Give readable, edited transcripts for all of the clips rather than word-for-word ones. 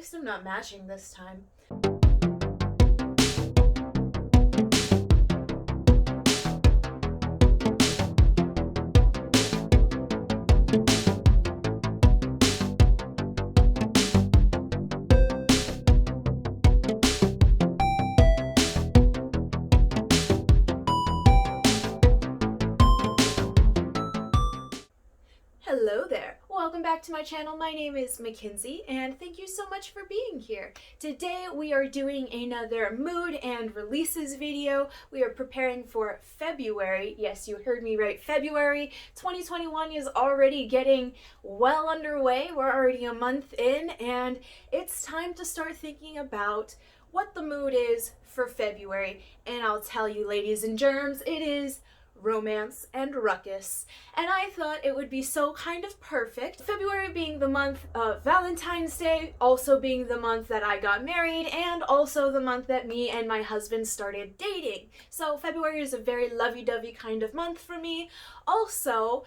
least I'm not matching this time. Hello there! Welcome back to my channel. My name is Mackenzie and thank you so much for being here. Today we are doing another mood and releases video. We are preparing for February. Yes, you heard me right. February 2021 is already getting well underway. We're already a month in and it's time to start thinking about what the mood is for February. And I'll tell you, ladies and germs, it is romance and ruckus, and I thought it would be so kind of perfect. February being the month of Valentine's Day, also being the month that I got married, and also the month that me and my husband started dating. So February is a very lovey-dovey kind of month for me. Also,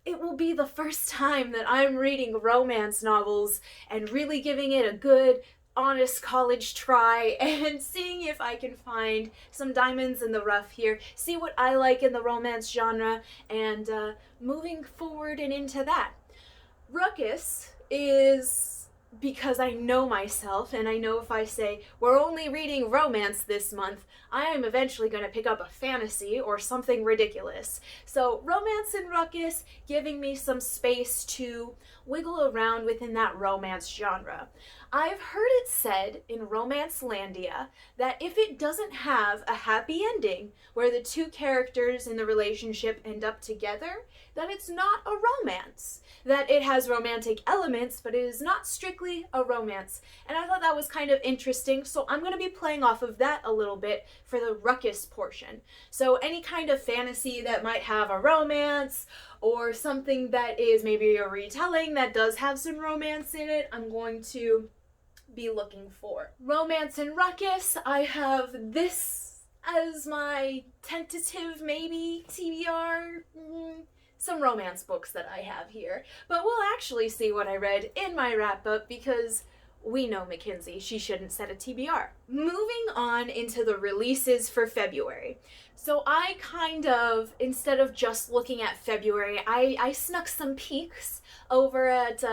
it will be the first time that I'm reading romance novels and really giving it a good honest college try and seeing if I can find some diamonds in the rough here, see what I like in the romance genre, and moving forward and into that. Ruckus is because I know myself, and I know if I say we're only reading romance this month, I am eventually going to pick up a fantasy or something ridiculous. So romance and ruckus, giving me some space to wiggle around within that romance genre. I've heard it said in Romancelandia that if it doesn't have a happy ending where the two characters in the relationship end up together, that it's not a romance. That it has romantic elements, but it is not strictly a romance. And I thought that was kind of interesting, so I'm going to be playing off of that a little bit for the ruckus portion. So any kind of fantasy that might have a romance, or something that is maybe a retelling that does have some romance in it, I'm going to be looking for. Romance and ruckus, I have this as my tentative maybe TBR. Some romance books that I have here, but we'll actually see what I read in my wrap-up because we know Mackenzie, she shouldn't set a TBR. Moving on into the releases for February. So I kind of, instead of just looking at February, I snuck some peeks over at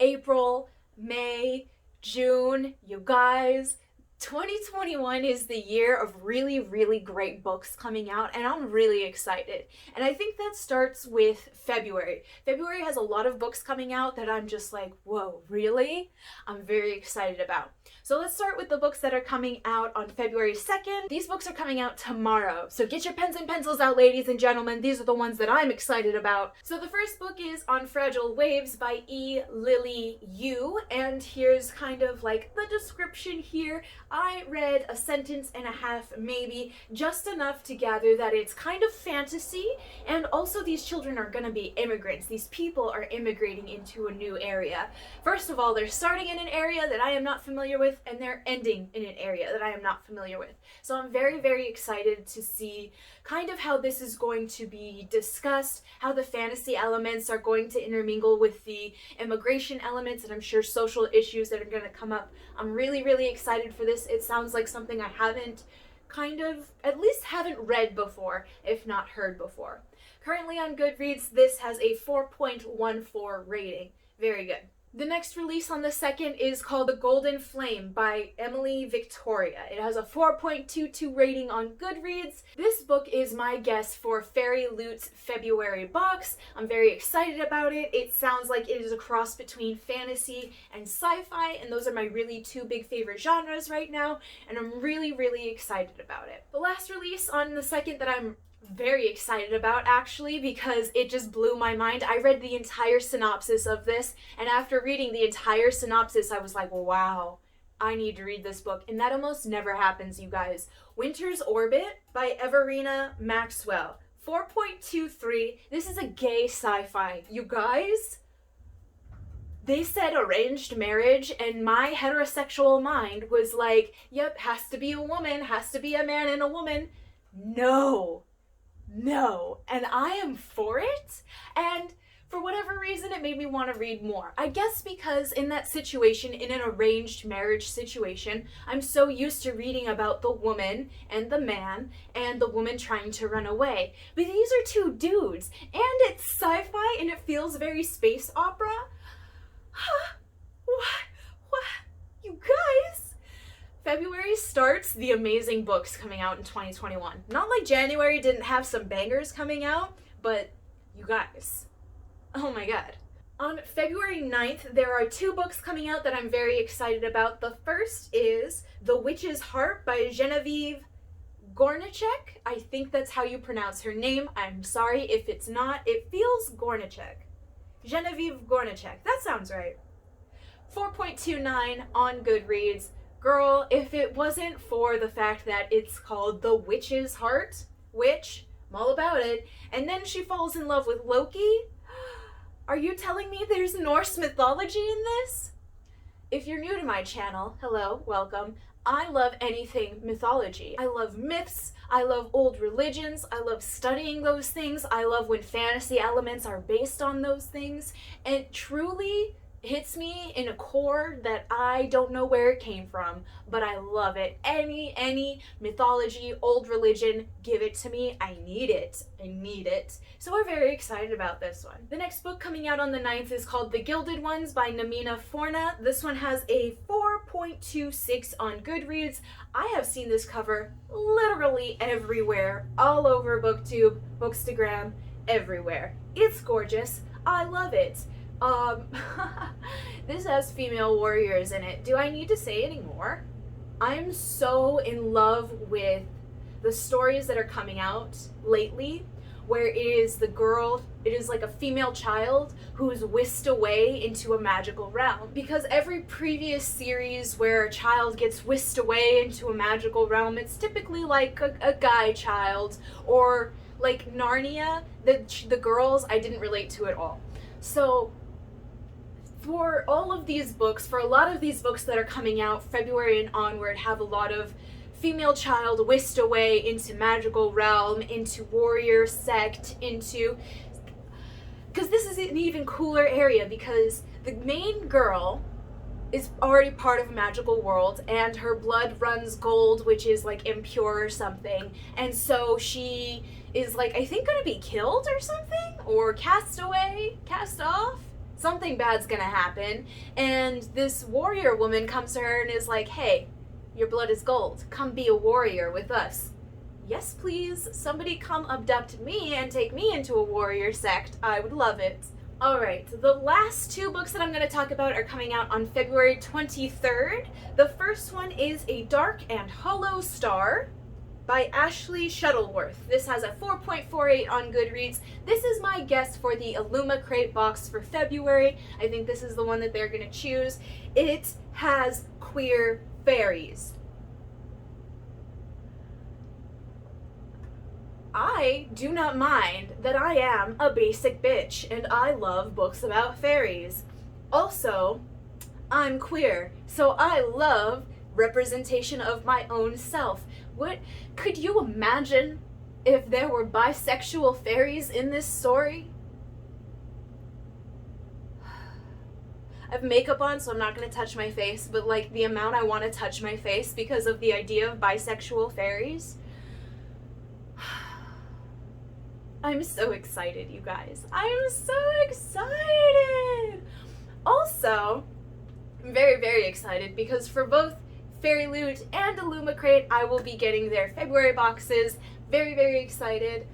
April, May, June. You guys, 2021 is the year of really, really great books coming out, and I'm really excited. And I think that starts with February. February has a lot of books coming out that I'm just like, whoa, really? I'm very excited about. So let's start with the books that are coming out on February 2nd. These books are coming out tomorrow. So get your pens and pencils out, ladies and gentlemen. These are the ones that I'm excited about. So the first book is On Fragile Waves by E. Lily Yu. And here's kind of like the description here. I read a sentence and a half, maybe, just enough to gather that it's kind of fantasy, and also these children are gonna be immigrants. These people are immigrating into a new area. First of all, they're starting in an area that I am not familiar with, and they're ending in an area that I am not familiar with. So I'm very, very excited to see kind of how this is going to be discussed, how the fantasy elements are going to intermingle with the immigration elements, and I'm sure social issues that are going to come up. I'm really, really excited for this. It sounds like something I haven't at least haven't read before, if not heard before. Currently on Goodreads, this has a 4.14 rating. Very good. The next release on the 2nd is called The Golden Flame by Emily Victoria. It has a 4.22 rating on Goodreads. This book is my guess for Fairy Loot's February box. I'm very excited about it. It sounds like it is a cross between fantasy and sci-fi, and those are my really two big favorite genres right now, and I'm really, really excited about it. The last release on the 2nd that I'm very excited about, actually, because it just blew my mind. I read the entire synopsis of this, and after reading the entire synopsis, I was like, wow, I need to read this book. And that almost never happens, you guys. Winter's Orbit by Everina Maxwell. 4.23. This is a gay sci-fi. You guys, they said arranged marriage, and my heterosexual mind was like, yep, has to be a woman, has to be a man and a woman. No, and I am for it. And For whatever reason, it made me want to read more. I guess because in that situation, in an arranged marriage situation, I'm so used to reading about the woman and the man and the woman trying to run away. But these are two dudes, and it's sci-fi and it feels very space opera. What? You guys? February starts the amazing books coming out in 2021. Not like January didn't have some bangers coming out, but you guys. Oh my god. On February 9th, there are two books coming out that I'm very excited about. The first is The Witch's Heart by Genevieve Gornichek. I think that's how you pronounce her name. I'm sorry if it's not. It feels Gornichek. Genevieve Gornichek. That sounds right. 4.29 on Goodreads. Girl, if it wasn't for the fact that it's called The Witch's Heart, which, I'm all about it, and then she falls in love with Loki. Are you telling me there's Norse mythology in this? If you're new to my channel, hello, welcome. I love anything mythology. I love myths, I love old religions, I love studying those things, I love when fantasy elements are based on those things, and it truly hits me in a chord that I don't know where it came from, but I love it. Any mythology, old religion, give it to me. I need it. So we're very excited about this one. The next book coming out on the 9th is called The Gilded Ones by Namina Forna. This one has a 4.26 on Goodreads. I have seen this cover literally everywhere, all over BookTube, Bookstagram, everywhere. It's gorgeous. I love it. This has female warriors in it. Do I need to say any more? I'm so in love with the stories that are coming out lately, where it is like a female child who's whisked away into a magical realm. Because every previous series where a child gets whisked away into a magical realm, it's typically like a guy child, or like Narnia, the girls I didn't relate to at all. So for all of these books, for a lot of these books that are coming out February and onward, have a lot of female child whisked away into magical realm, into warrior sect, into... Because this is an even cooler area, because the main girl is already part of a magical world, and her blood runs gold, which is like impure or something, and so she is like, I think gonna be killed or something, or cast off. Something bad's gonna happen, and this warrior woman comes to her and is like, hey, your blood is gold. Come be a warrior with us. Yes, please. Somebody come abduct me and take me into a warrior sect. I would love it. Alright, the last two books that I'm going to talk about are coming out on February 23rd. The first one is A Dark and Hollow Star by Ashley Shuttleworth. This has a 4.48 on Goodreads. This is my guess for the Illuma Crate box for February. I think this is the one that they're going to choose. It has queer fairies. I do not mind that I am a basic bitch and I love books about fairies. Also, I'm queer, so I love representation of my own self. What could you imagine if there were bisexual fairies in this story? I have makeup on, so I'm not going to touch my face, but like the amount I want to touch my face because of the idea of bisexual fairies. I'm so excited, you guys. I'm so excited! Also, I'm very, very excited because for both Fairy Loot and Illuma Crate, I will be getting their February boxes. Very, very excited.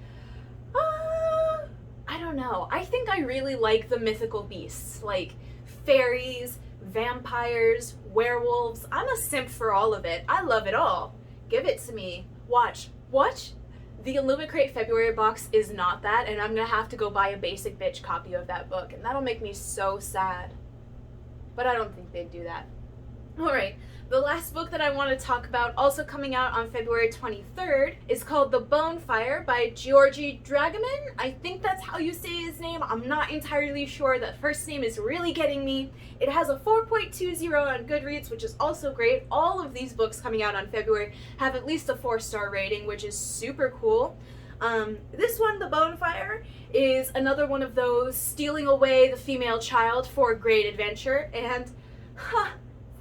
I don't know. I think I really like the mythical beasts, like fairies, vampires, werewolves. I'm a simp for all of it. I love it all. Give it to me. Watch. What? The Illuma Crate February box is not that, and I'm gonna have to go buy a basic bitch copy of that book, and that'll make me so sad. But I don't think they'd do that. Alright, the last book that I want to talk about, also coming out on February 23rd, is called The Bonefire by Georgi Dragoman. I think that's how you say his name. I'm not entirely sure. The first name is really getting me. It has a 4.20 on Goodreads, which is also great. All of these books coming out on February have at least a 4-star rating, which is super cool. This one, The Bonfire, is another one of those stealing away the female child for a great adventure, and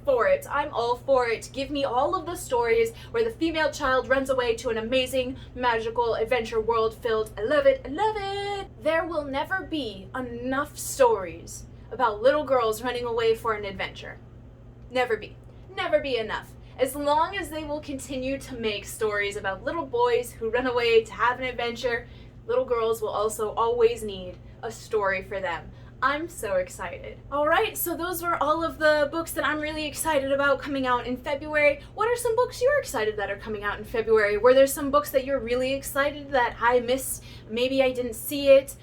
for it. I'm all for it. Give me all of the stories where the female child runs away to an amazing, magical adventure world filled. I love it. I love it. There will never be enough stories about little girls running away for an adventure. Never be. Never be enough. As long as they will continue to make stories about little boys who run away to have an adventure, little girls will also always need a story for them. I'm so excited. Alright, so those were all of the books that I'm really excited about coming out in February. What are some books you're excited that are coming out in February? Were there some books that you're really excited that I missed? Maybe I didn't see it.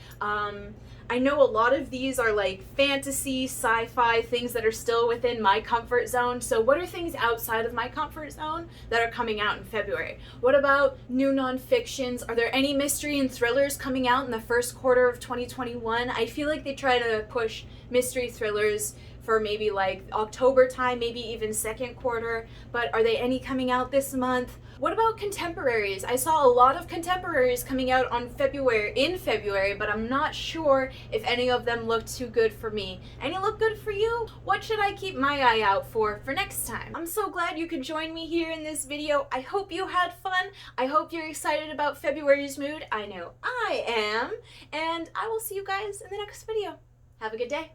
I know a lot of these are like fantasy, sci-fi, things that are still within my comfort zone. So what are things outside of my comfort zone that are coming out in February? What about new nonfictions? Are there any mystery and thrillers coming out in the first quarter of 2021? I feel like they try to push mystery thrillers for maybe like October time, maybe even second quarter, but are they any coming out this month? What about contemporaries? I saw a lot of contemporaries coming out in February, but I'm not sure if any of them looked too good for me. Any look good for you? What should I keep my eye out for next time? I'm so glad you could join me here in this video. I hope you had fun. I hope you're excited about February's mood. I know I am. And I will see you guys in the next video. Have a good day.